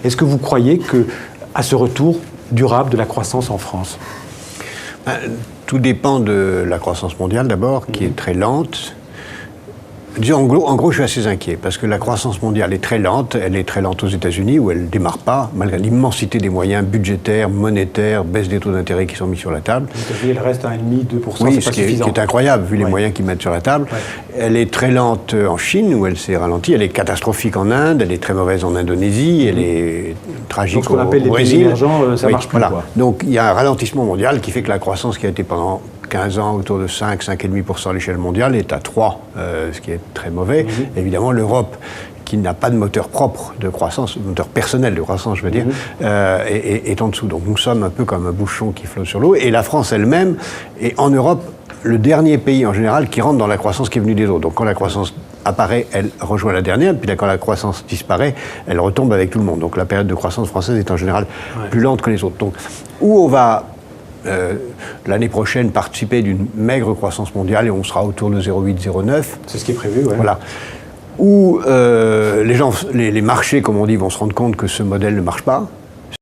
Est-ce que vous croyez à ce retour durable de la croissance en France? Tout dépend de la croissance mondiale d'abord, qui est très lente. Disons, en gros, je suis assez inquiet, parce que la croissance mondiale est très lente. Elle est très lente aux États-Unis, où elle ne démarre pas, malgré l'immensité des moyens budgétaires, monétaires, baisse des taux d'intérêt qui sont mis sur la table. Aux États-Unis, elle reste à 1,5-2%, oui, c'est pas suffisant. Ce qui est incroyable, vu les moyens qu'ils mettent sur la table. Elle est très lente en Chine, où elle s'est ralentie. Elle est catastrophique en Inde, elle est très mauvaise en Indonésie, elle est tragique au Brésil. Donc, ce qu'on appelle les pays émergents, ça marche plus, quoi. Donc, il y a un ralentissement mondial qui fait que la croissance qui a été pendant 15 ans autour de 5,5% à l'échelle mondiale est à 3, ce qui est très mauvais. Évidemment, l'Europe, qui n'a pas de moteur propre de croissance, moteur personnel de croissance, je veux dire, est en dessous. Donc nous sommes un peu comme un bouchon qui flotte sur l'eau. Et la France elle-même est en Europe le dernier pays en général qui rentre dans la croissance qui est venue des autres. Donc quand la croissance apparaît, elle rejoint la dernière, puis là, quand la croissance disparaît, elle retombe avec tout le monde. Donc la période de croissance française est en général plus lente que les autres. Donc où on va l'année prochaine participer d'une maigre croissance mondiale et on sera autour de 0,8-0,9. C'est ce qui est prévu, oui. Voilà. Où les marchés, comme on dit, vont se rendre compte que ce modèle ne marche pas,